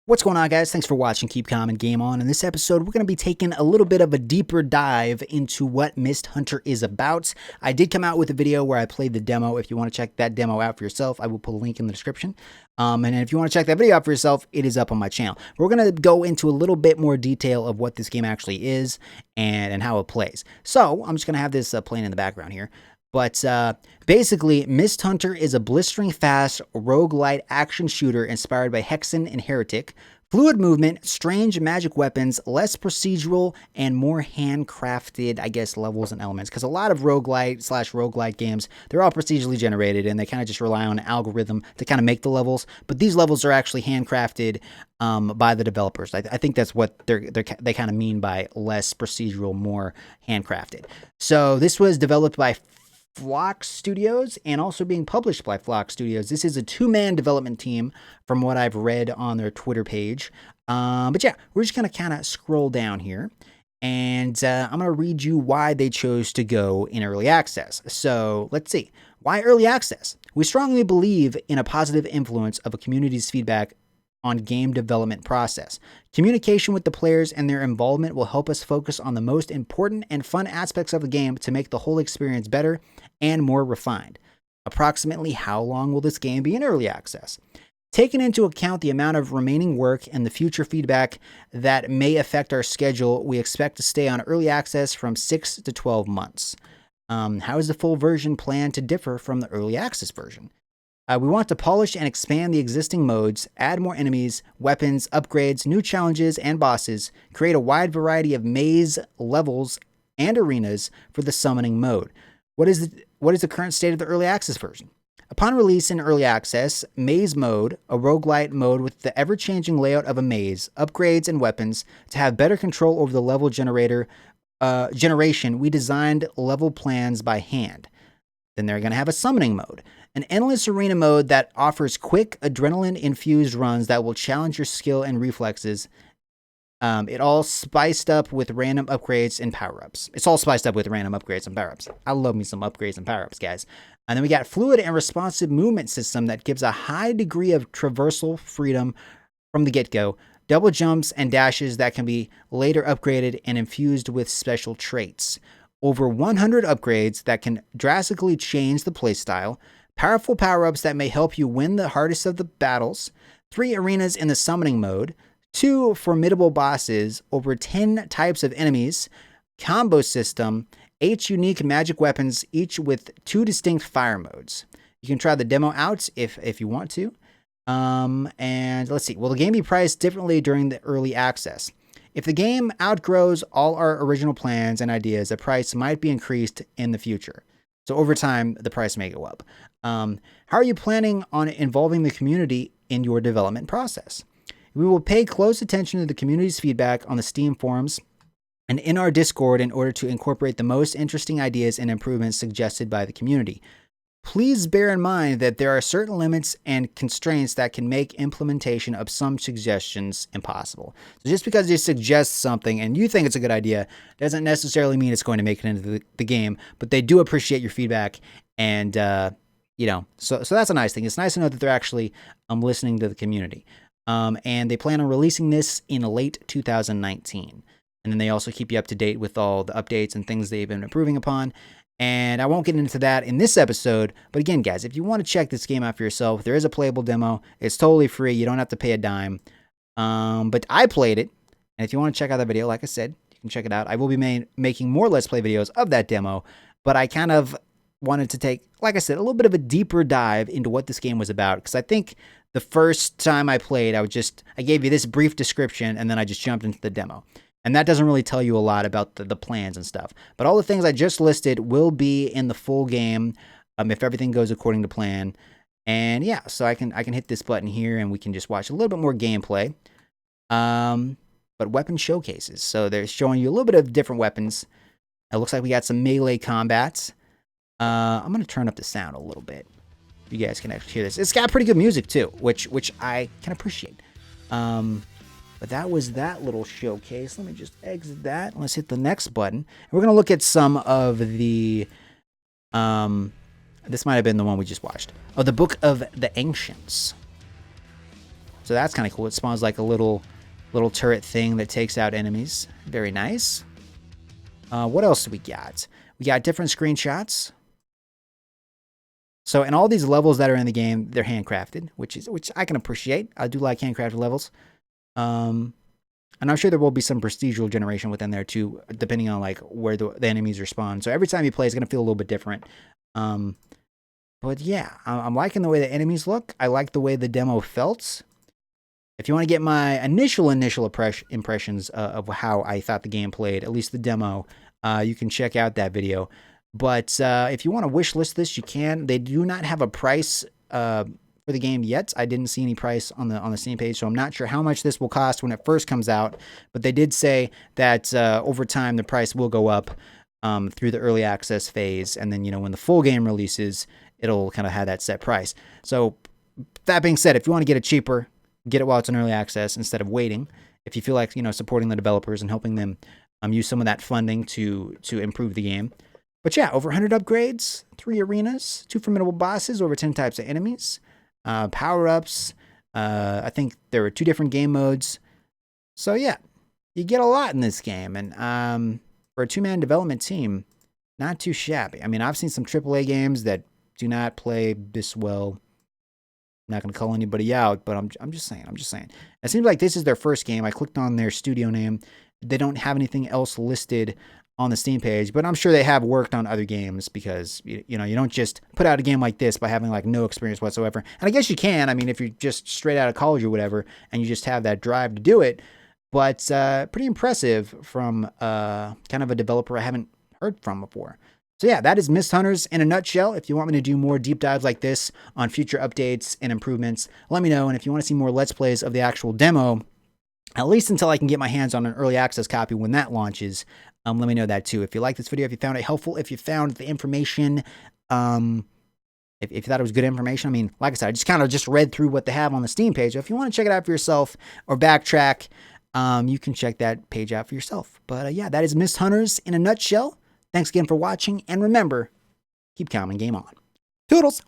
What's going on, guys? Thanks for watching Keep Calm and Game On. In this episode, we're going to be taking a little bit of a deeper dive into what Mist Hunter is about. I did come out with a video where I played the demo. If you want to check that demo out for yourself, I will put a link in the description. And if you want to check that video out for yourself, it is up on my channel. We're going to go into a little bit more detail of what this game actually is and how it plays. So I'm just going to have this playing in the background here. But basically, Mist Hunter is a blistering fast roguelite action shooter inspired by Hexen and Heretic. Fluid movement, strange magic weapons, less procedural, and more handcrafted, I guess, levels and elements. Because a lot of roguelite/roguelite games, they're all procedurally generated, and they kind of just rely on an algorithm to kind of make the levels. But these levels are actually handcrafted by the developers. I think that's what they kind of mean by less procedural, more handcrafted. So this was developed by Flock Studios and also being published by Flock Studios. This is a two-man development team from what I've read on their Twitter page. But yeah, we're just going to kind of scroll down here and I'm going to read you why they chose to go in early access. So let's see. Why early access? We strongly believe in a positive influence of a community's feedback on game development process. Communication with the players and their involvement will help us focus on the most important and fun aspects of the game to make the whole experience better and more refined. Approximately how long will this game be in early access? Taking into account the amount of remaining work and the future feedback that may affect our schedule, we expect to stay on early access from 6 to 12 months. How is the full version planned to differ from the early access version? We want to polish and expand the existing modes, add more enemies, weapons, upgrades, new challenges, and bosses, create a wide variety of maze levels and arenas for the summoning mode. What is the current state of the early access version? Upon release in early access, Maze Mode, a roguelite mode with the ever-changing layout of a maze, upgrades, and weapons, to have better control over the level generation, we designed level plans by hand. Then they're going to have a summoning mode, an endless arena mode that offers quick, adrenaline-infused runs that will challenge your skill and reflexes. It all spiced up with random upgrades and power-ups. It's all spiced up with random upgrades and power-ups. I love me some upgrades and power-ups, guys. And then we got fluid and responsive movement system that gives a high degree of traversal freedom from the get-go. Double jumps and dashes that can be later upgraded and infused with special traits. Over 100 upgrades that can drastically change the playstyle, powerful power-ups that may help you win the hardest of the battles, 3 arenas in the summoning mode, 2 formidable bosses, over 10 types of enemies, combo system, 8 unique magic weapons, each with 2 distinct fire modes. You can try the demo out if you want to. And let's see, will the game be priced differently during the early access? If the game outgrows all our original plans and ideas, the price might be increased in the future. So over time, the price may go up. How are you planning on involving the community in your development process? We will pay close attention to the community's feedback on the Steam forums and in our Discord in order to incorporate the most interesting ideas and improvements suggested by the community. Please bear in mind that there are certain limits and constraints that can make implementation of some suggestions impossible. So just because you suggest something and you think it's a good idea doesn't necessarily mean it's going to make it into the game, but they do appreciate your feedback. And, so that's a nice thing. It's nice to know that they're actually listening to the community. And they plan on releasing this in late 2019. And then they also keep you up to date with all the updates and things they've been improving upon. And I won't get into that in this episode. But again, guys, if you want to check this game out for yourself, there is a playable demo. It's totally free. You don't have to pay a dime. But I played it. And if you want to check out that video, like I said, you can check it out. I will be making more Let's Play videos of that demo. But I kind of wanted to take, like I said, a little bit of a deeper dive into what this game was about. Because I think the first time I played, I gave you this brief description and then I just jumped into the demo. And that doesn't really tell you a lot about the plans and stuff. But all the things I just listed will be in the full game if everything goes according to plan. And yeah, so I can hit this button here and we can just watch a little bit more gameplay. But weapon showcases. So they're showing you a little bit of different weapons. It looks like we got some melee combats. I'm going to turn up the sound a little bit. You guys can actually hear this. It's got pretty good music too, which I can appreciate. But that was that little showcase. Let me just exit that. Let's hit the next button. And we're going to look at some of the... this might have been the one we just watched. Oh, the Book of the Ancients. So that's kind of cool. It spawns like a little turret thing that takes out enemies. Very nice. What else do we got? We got different screenshots. So, and all these levels that are in the game, they're handcrafted, which I can appreciate. I do like handcrafted levels. And I'm sure there will be some procedural generation within there too, depending on like where the enemies respawn. So every time you play, it's gonna feel a little bit different. But yeah, I'm liking the way the enemies look. I like the way the demo felt. If you want to get my initial impressions of how I thought the game played, at least the demo, you can check out that video. But if you want to wish list this, you can. They do not have a price for the game yet. I didn't see any price on the Steam page, so I'm not sure how much this will cost when it first comes out. But they did say that over time the price will go up through the early access phase, and then when the full game releases, it'll kind of have that set price. So that being said, if you want to get it cheaper, get it while it's in early access instead of waiting. If you feel like supporting the developers and helping them use some of that funding to improve the game. But yeah, over 100 upgrades, 3 arenas, 2 formidable bosses, over 10 types of enemies, power-ups. I think there were 2 different game modes. So yeah, you get a lot in this game. And for a 2-man development team, not too shabby. I mean, I've seen some AAA games that do not play this well. I'm not going to call anybody out, but I'm just saying. It seems like this is their first game. I clicked on their studio name. They don't have anything else listed on the Steam page, but I'm sure they have worked on other games because, you don't just put out a game like this by having like no experience whatsoever. And I guess you can, I mean, if you're just straight out of college or whatever, and you just have that drive to do it, but pretty impressive from kind of a developer I haven't heard from before. So yeah, that is Mist Hunters in a nutshell. If you want me to do more deep dives like this on future updates and improvements, let me know. And if you want to see more Let's Plays of the actual demo, at least until I can get my hands on an early access copy when that launches, let me know that too. If you like this video, if you found it helpful, if you found the information, if you thought it was good information, I mean, like I said, I just kind of read through what they have on the Steam page. So if you want to check it out for yourself or backtrack, you can check that page out for yourself. But yeah, that is Mist Hunters in a nutshell. Thanks again for watching, and remember, keep calm and game on. Toodles!